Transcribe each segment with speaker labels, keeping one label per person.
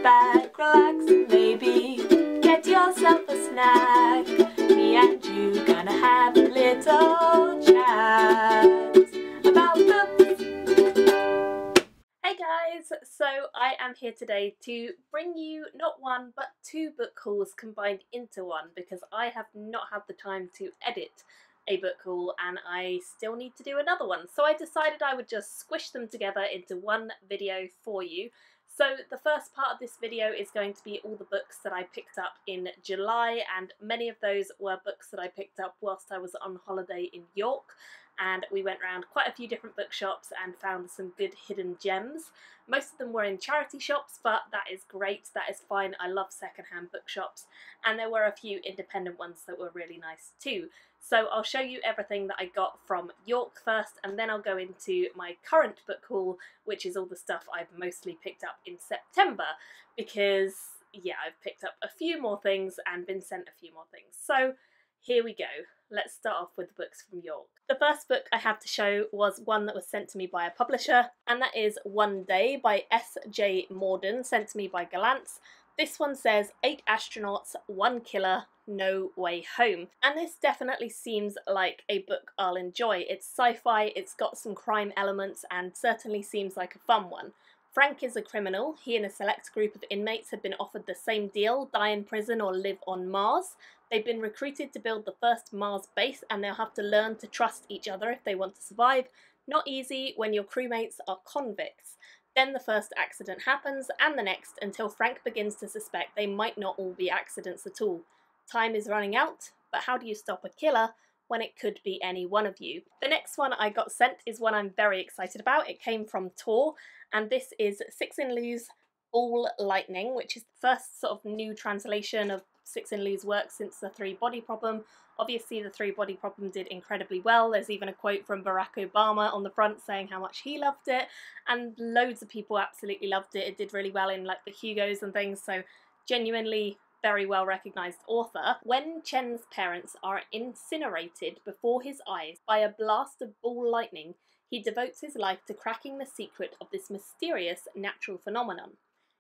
Speaker 1: back, relax, and maybe get yourself a snack. Me and you gonna have a little chat about books. Hey guys, so I am here today to bring you not one but two book hauls combined into one, because I have not had the time to edit a book haul and I still need to do another one. So I decided I would just squish them together into one video for you. So the first part of this video is going to be all the books that I picked up in July, and many of those were books that I picked up whilst I was on holiday in York, and we went around quite a few different bookshops and found some good hidden gems. Most of them were in charity shops, but that is great, that is fine. I love secondhand bookshops, and there were a few independent ones that were really nice too. So I'll show you everything that I got from York first, and then I'll go into my current book haul, which is all the stuff I've mostly picked up in September, because yeah, I've picked up a few more things and been sent a few more things. So here we go. Let's start off with the books from York. The first book I have to show was one that was sent to me by a publisher, and that is One Day by S.J. Morden, sent to me by Galance. This one says 8 astronauts, 1 killer, no way home. And this definitely seems like a book I'll enjoy. It's sci-fi, it's got some crime elements, and certainly seems like a fun one. Frank is a criminal. He and a select group of inmates have been offered the same deal: die in prison or live on Mars. They've been recruited to build the first Mars base, and they'll have to learn to trust each other if they want to survive. Not easy when your crewmates are convicts. Then the first accident happens, and the next, until Frank begins to suspect they might not all be accidents at all. Time is running out, but how do you stop a killer when it could be any one of you? The next one I got sent is one I'm very excited about. It came from Tor, and this is Cixin Liu's Ball Lightning, which is the first sort of new translation of Cixin Liu's work since The Three Body Problem. Obviously The Three Body Problem did incredibly well. There's even a quote from Barack Obama on the front saying how much he loved it, and loads of people absolutely loved it. It did really well in like the Hugos and things, so genuinely very well recognised author. When Chen's parents are incinerated before his eyes by a blast of ball lightning, he devotes his life to cracking the secret of this mysterious natural phenomenon.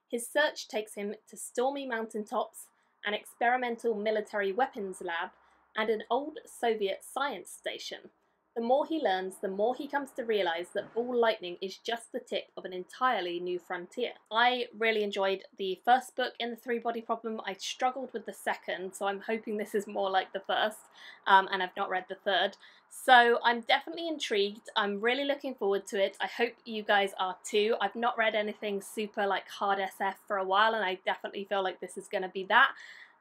Speaker 1: His search takes him to stormy mountaintops, an experimental military weapons lab, and an old Soviet science station. The more he learns, the more he comes to realise that ball lightning is just the tip of an entirely new frontier. I really enjoyed the first book in The Three Body Problem. I struggled with the second, so I'm hoping this is more like the first, and I've not read the third. So I'm definitely intrigued. I'm really looking forward to it. I hope you guys are too. I've not read anything super like hard SF for a while, and I definitely feel like this is going to be that,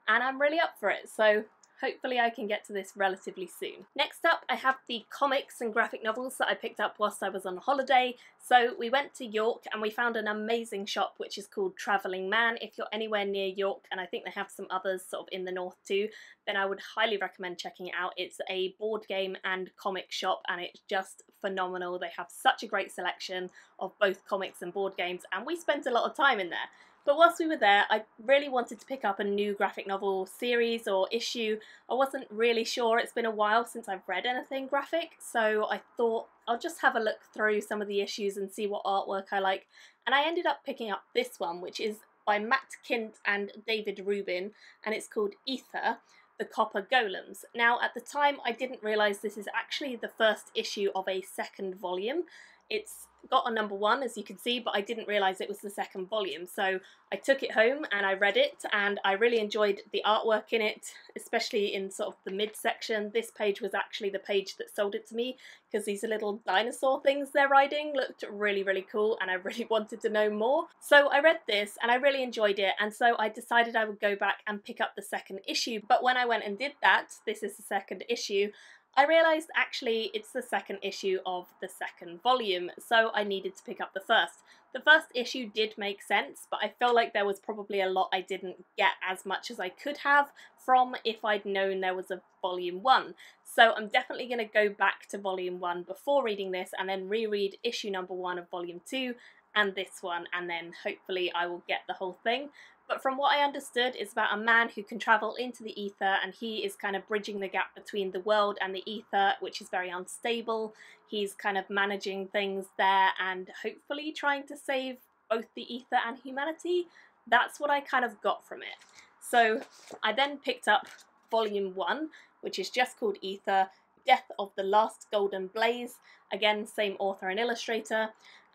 Speaker 1: and I'm really up for it. So hopefully I can get to this relatively soon. Next up, I have the comics and graphic novels that I picked up whilst I was on holiday. So we went to York and we found an amazing shop which is called Travelling Man. If you're anywhere near York, and I think they have some others sort of in the north too, then I would highly recommend checking it out. It's a board game and comic shop, and it's just phenomenal. They have such a great selection of both comics and board games, and we spent a lot of time in there. But whilst we were there, I really wanted to pick up a new graphic novel series or issue. I wasn't really sure. It's been a while since I've read anything graphic, so I thought I'll just have a look through some of the issues and see what artwork I like. And I ended up picking up this one, which is by Matt Kint and David Rubin, and it's called Ether, the Copper Golems. Now, at the time, I didn't realise this is actually the first issue of a second volume. It's got a number 1, as you can see, but I didn't realise it was the second volume. So I took it home and I read it, and I really enjoyed the artwork in it, especially in sort of the mid-section. This page was actually the page that sold it to me, because these little dinosaur things they're riding looked really, really cool, and I really wanted to know more. So I read this and I really enjoyed it, and so I decided I would go back and pick up the second issue. But when I went and did that, this is the second issue, I realised actually it's the second issue of the second volume, so I needed to pick up the first. The first issue did make sense, but I feel like there was probably a lot I didn't get as much as I could have from if I'd known there was a volume 1. So I'm definitely going to go back to volume 1 before reading this, and then reread issue number 1 of volume 2 and this one, and then hopefully I will get the whole thing. But from what I understood, it's about a man who can travel into the ether, and he is kind of bridging the gap between the world and the ether, which is very unstable. He's kind of managing things there and hopefully trying to save both the ether and humanity. That's what I kind of got from it. So I then picked up volume 1, which is just called Ether, Death of the Last Golden Blaze. Again, same author and illustrator.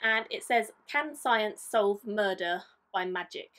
Speaker 1: And it says, can science solve murder by magic?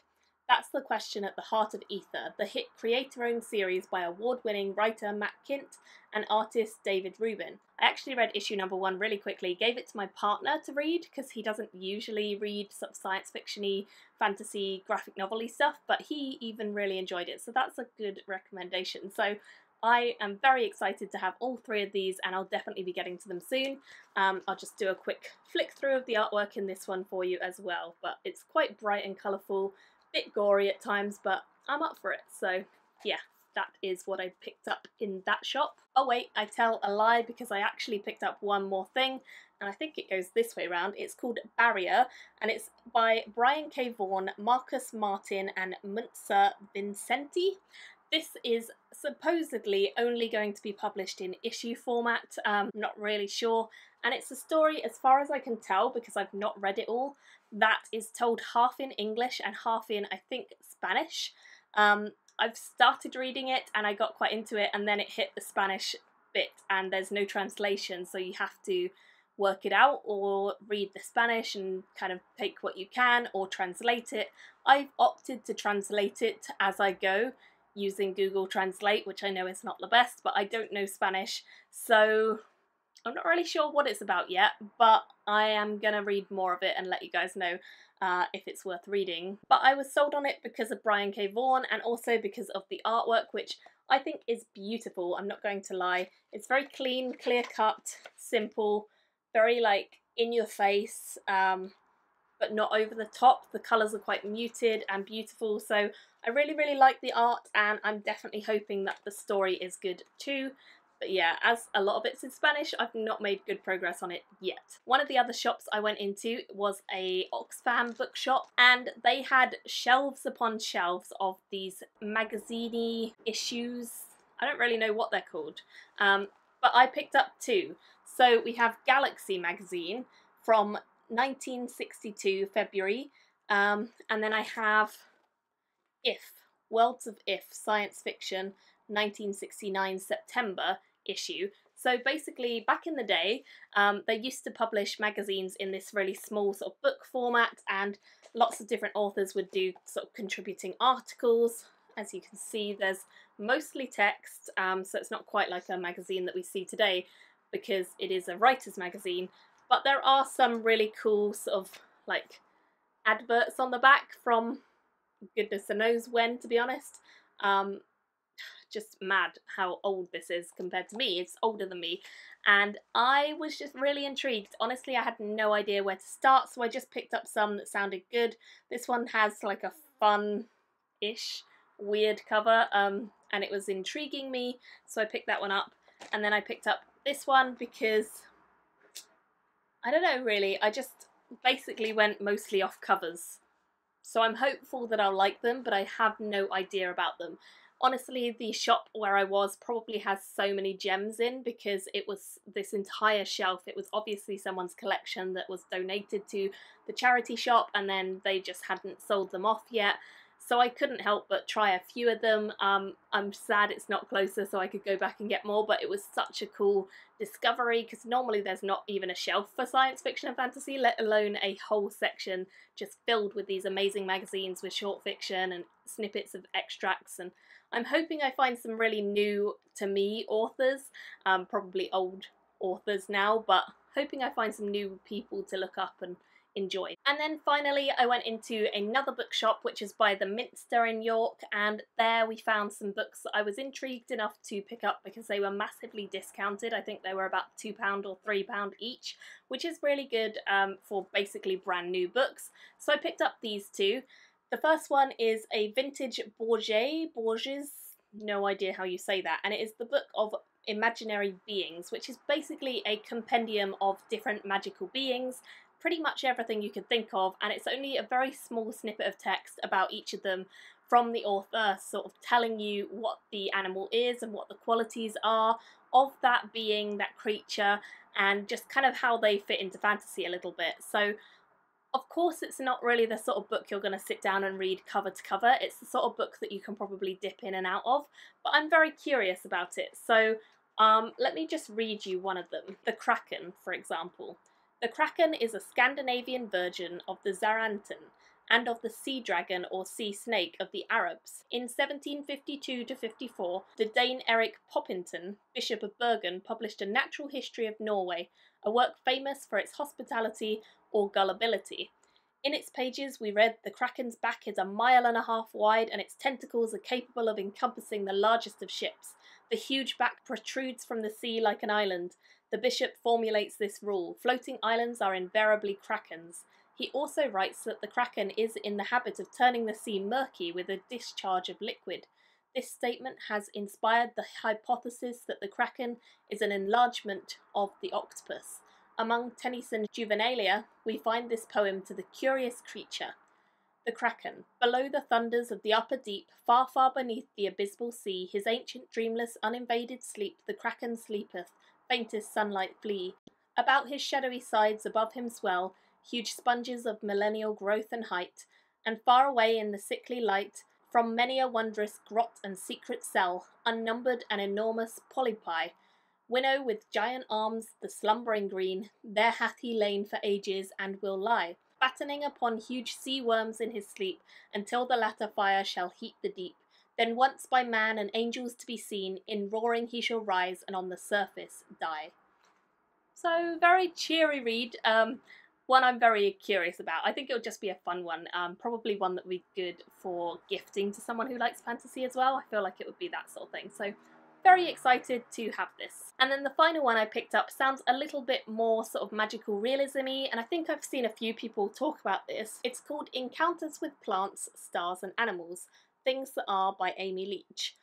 Speaker 1: That's the question at the heart of Ether, the hit creator-owned series by award-winning writer Matt Kindt and artist David Rubin. I actually read issue number 1 really quickly, gave it to my partner to read because he doesn't usually read sort of science fiction-y, fantasy, graphic novel-y stuff, but he even really enjoyed it, so that's a good recommendation. So I am very excited to have all 3 of these, and I'll definitely be getting to them soon. I'll just do a quick flick through of the artwork in this one for you as well, but it's quite bright and colourful, bit gory at times, but I'm up for it. So yeah, that is what I picked up in that shop. Oh wait, I tell a lie because I actually picked up one more thing, and I think it goes this way around. It's called Barrier, and it's by Brian K. Vaughan, Marcus Martin and Muntzer Vincenti. This is supposedly only going to be published in issue format, not really sure, and it's a story, as far as I can tell, because I've not read it all, that is told half in English and half in, I think, Spanish. I've started reading it and I got quite into it, and then it hit the Spanish bit and there's no translation, so you have to work it out or read the Spanish and kind of take what you can or translate it. I've opted to translate it as I go using Google Translate, which I know is not the best, but I don't know Spanish, so I'm not really sure what it's about yet, but I am gonna read more of it and let you guys know if it's worth reading. But I was sold on it because of Brian K. Vaughan and also because of the artwork, which I think is beautiful, I'm not going to lie. It's very clean, clear-cut, simple, very like in your face, but not over the top. The colours are quite muted and beautiful, so I really like the art, and I'm definitely hoping that the story is good too. But yeah, as a lot of it's in Spanish, I've not made good progress on it yet. One of the other shops I went into was a Oxfam bookshop, and they had shelves upon shelves of these magazine-y issues. I don't really know what they're called, but I picked up 2. So we have Galaxy magazine from 1962 February, and then I have If, Worlds of If, Science Fiction, 1969 September issue. So basically, back in the day, they used to publish magazines in this really small sort of book format, and lots of different authors would do sort of contributing articles. As you can see, there's mostly text, so it's not quite like a magazine that we see today because it is a writer's magazine, but there are some really cool sort of like adverts on the back from goodness knows when, to be honest. Just mad how old this is compared to me. It's older than me, and I was just really intrigued. Honestly, I had no idea where to start, so I just picked up some that sounded good. This one has like a fun-ish weird cover, and it was intriguing me, so I picked that one up. And then I picked up this one because I don't know, really, I just basically went mostly off covers. So I'm hopeful that I'll like them, but I have no idea about them. Honestly, the shop where I was probably has so many gems in because it was this entire shelf. It was obviously someone's collection that was donated to the charity shop, and then they just hadn't sold them off yet. So I couldn't help but try a few of them. I'm sad it's not closer so I could go back and get more, but it was such a cool discovery because normally there's not even a shelf for science fiction and fantasy, let alone a whole section just filled with these amazing magazines with short fiction and snippets of extracts. And I'm hoping I find some really new to me authors, probably old authors now, but hoping I find some new people to look up and enjoy. And then finally I went into another bookshop which is by the Minster in York, and there we found some books that I was intrigued enough to pick up because they were massively discounted. I think they were about £2 or £3 each, which is really good for basically brand new books. So I picked up these 2. The first one is a vintage Borges, no idea how you say that, and it is the book of Imaginary Beings, which is basically a compendium of different magical beings, pretty much everything you could think of, and it's only a very small snippet of text about each of them from the author, sort of telling you what the animal is and what the qualities are of that being, that creature, and just kind of how they fit into fantasy a little bit. So Of course, it's not really the sort of book you're going to sit down and read cover to cover. It's the sort of book that you can probably dip in and out of, but I'm very curious about it. So let me just read you one of them. The Kraken, for example. The Kraken is a Scandinavian version of the Zaranten and of the sea dragon or sea snake of the Arabs. In 1752–54, the Dane Erik Poppinton, Bishop of Bergen, published a natural history of Norway, a work famous for its hospitality or gullibility. In its pages we read the Kraken's back is 1.5 miles wide and its tentacles are capable of encompassing the largest of ships. The huge back protrudes from the sea like an island. The bishop formulates this rule: floating islands are invariably krakens. He also writes that the kraken is in the habit of turning the sea murky with a discharge of liquid. This statement has inspired the hypothesis that the kraken is an enlargement of the octopus. Among Tennyson's Juvenilia, we find this poem to the curious creature. The Kraken. Below the thunders of the upper deep, far, far beneath the abysmal sea, his ancient dreamless, uninvaded sleep, the Kraken sleepeth, faintest sunlight flee. About his shadowy sides above him swell huge sponges of millennial growth and height, and far away in the sickly light, from many a wondrous grot and secret cell, unnumbered and enormous polypi, winnow with giant arms the slumbering green, there hath he lain for ages and will lie, battening upon huge sea worms in his sleep, until the latter fire shall heat the deep. Then once by man and angels to be seen, in roaring he shall rise and on the surface die. So, very cheery read, one I'm very curious about. I think it'll just be a fun one, probably one that would be good for gifting to someone who likes fantasy as well. I feel like it would be that sort of thing, so very excited to have this. And then the final one I picked up sounds a little bit more sort of magical realism-y, and I think I've seen a few people talk about this. It's called Encounters with Plants, Stars and Animals, Things That Are by Amy Leach.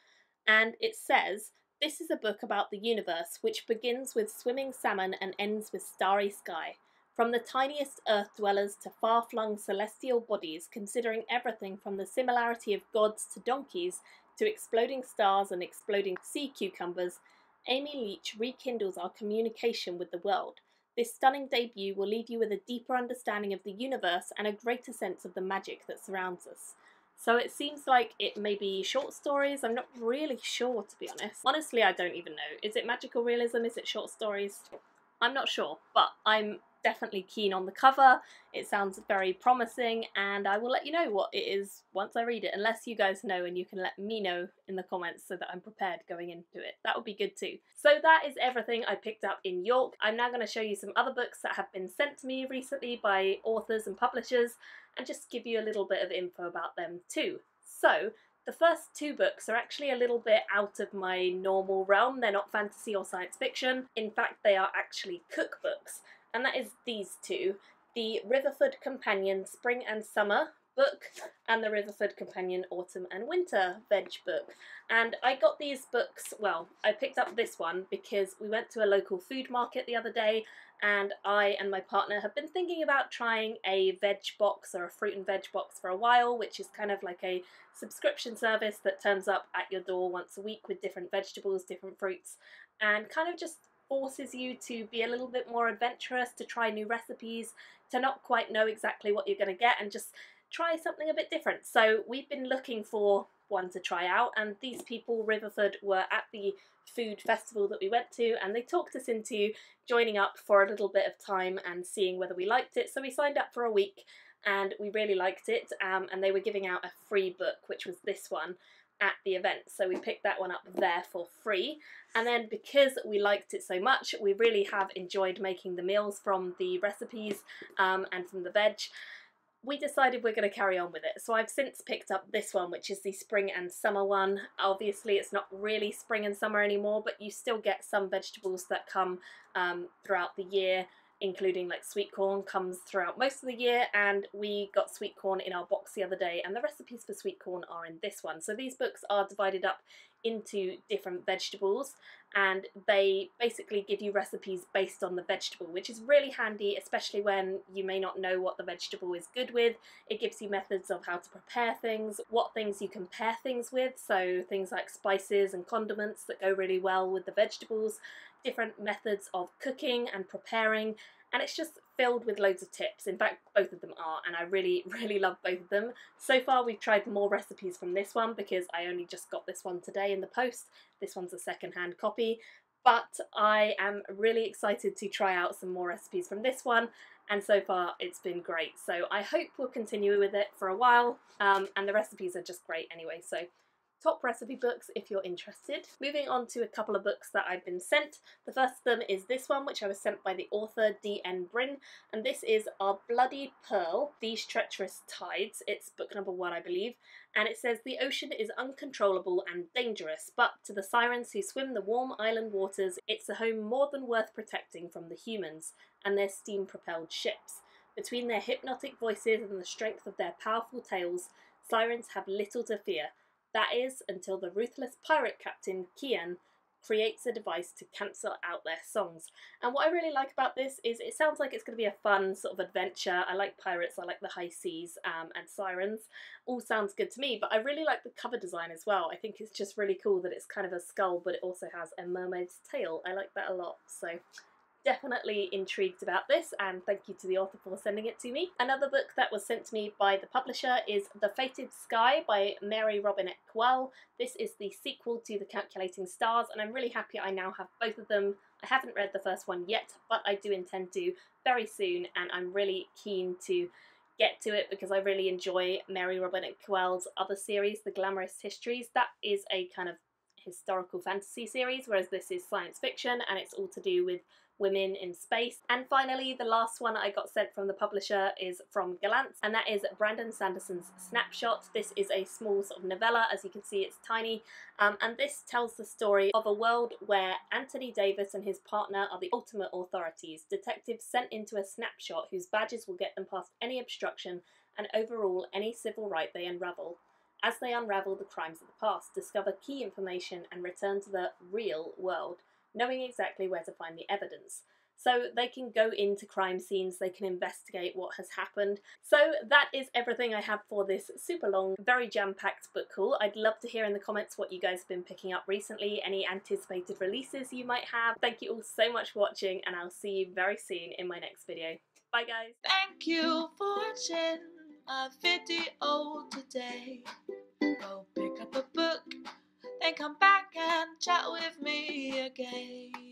Speaker 1: And it says, this is a book about the universe which begins with swimming salmon and ends with starry sky. From the tiniest earth dwellers to far-flung celestial bodies, considering everything from the similarity of gods to donkeys to exploding stars and exploding sea cucumbers, Amy Leach rekindles our communication with the world. This stunning debut will leave you with a deeper understanding of the universe and a greater sense of the magic that surrounds us. So it seems like it may be short stories. I'm not really sure, to be honest. Honestly, I don't even know. Is it magical realism? Is it short stories? I'm not sure, but I'm definitely keen on the cover. It sounds very promising, and I will let you know what it is once I read it, unless you guys know and you can let me know in the comments so that I'm prepared going into it. That would be good too. So that is everything I picked up in York. I'm now going to show you some other books that have been sent to me recently by authors and publishers, and just give you a little bit of info about them too. So the first two books are actually a little bit out of my normal realm. They're not fantasy or science fiction. In fact, they are actually cookbooks. And that is these two, the Riverford Companion Spring and Summer book and the Riverford Companion Autumn and Winter veg book. And I got these books, well, I picked up this one because we went to a local food market the other day, and I and my partner have been thinking about trying a veg box or a fruit and veg box for a while, which is kind of like a subscription service that turns up at your door once a week with different vegetables, different fruits, and kind of just forces you to be a little bit more adventurous, to try new recipes, to not quite know exactly what you're going to get and just try something a bit different. So we've been looking for one to try out, and these people, Riverford, were at the food festival that we went to, and they talked us into joining up for a little bit of time and seeing whether we liked it. So we signed up for a week and we really liked it, and they were giving out a free book, which was this one, at the event, so we picked that one up there for free. And then because we liked it so much, we really have enjoyed making the meals from the recipes and from the veg, we decided we're going to carry on with it. So I've since picked up this one, which is the spring and summer one. Obviously it's not really spring and summer anymore, but you still get some vegetables that come throughout the year, including like sweet corn comes throughout most of the year, and we got sweet corn in our box the other day, and the recipes for sweet corn are in this one. So these books are divided up into different vegetables, and they basically give you recipes based on the vegetable, which is really handy, especially when you may not know what the vegetable is good with. It gives you methods of how to prepare things, what things you can pair things with, so things like spices and condiments that go really well with the vegetables, different methods of cooking and preparing, and it's just filled with loads of tips. In fact, both of them are, and I really, really love both of them. So far we've tried more recipes from this one because I only just got this one today in the post. This one's a second-hand copy, but I am really excited to try out some more recipes from this one, and so far it's been great. So I hope we'll continue with it for a while, and the recipes are just great anyway, so top recipe books if you're interested. Moving on to a couple of books that I've been sent. The first of them is this one, which I was sent by the author D.N. Bryn, and this is Our Bloody Pearl, These Treacherous Tides. It's book number 1, I believe, and it says the ocean is uncontrollable and dangerous, but to the sirens who swim the warm island waters, it's a home more than worth protecting from the humans and their steam-propelled ships. Between their hypnotic voices and the strength of their powerful tails, sirens have little to fear. That is, until the ruthless pirate captain, Kian, creates a device to cancel out their songs. And what I really like about this is it sounds like it's going to be a fun sort of adventure. I like pirates, I like the high seas, and sirens. All sounds good to me, but I really like the cover design as well. I think it's just really cool that it's kind of a skull, but it also has a mermaid's tail. I like that a lot, so definitely intrigued about this, and thank you to the author for sending it to me. Another book that was sent to me by the publisher is The Fated Sky by Mary Robinette Kowal. This is the sequel to The Calculating Stars, and I'm really happy I now have both of them. I haven't read the first one yet, but I do intend to very soon, and I'm really keen to get to it because I really enjoy Mary Robinette Kowal's other series, The Glamorous Histories. That is a kind of historical fantasy series, whereas this is science fiction, and it's all to do with women in space. And finally, the last one I got sent from the publisher is from Gallant, and that is Brandon Sanderson's Snapshot. This is a small sort of novella. As you can see, it's tiny, and this tells the story of a world where Anthony Davis and his partner are the ultimate authorities, detectives sent into a snapshot whose badges will get them past any obstruction and overrule any civil right they unravel. As they unravel the crimes of the past, discover key information and return to the real world, knowing exactly where to find the evidence. So they can go into crime scenes, they can investigate what has happened. So that is everything I have for this super long, very jam-packed book haul. I'd love to hear in the comments what you guys have been picking up recently, any anticipated releases you might have. Thank you all so much for watching, and I'll see you very soon in my next video. Bye guys!
Speaker 2: Thank you for watching my video today. Go pick up a book, then come back and chat with me again.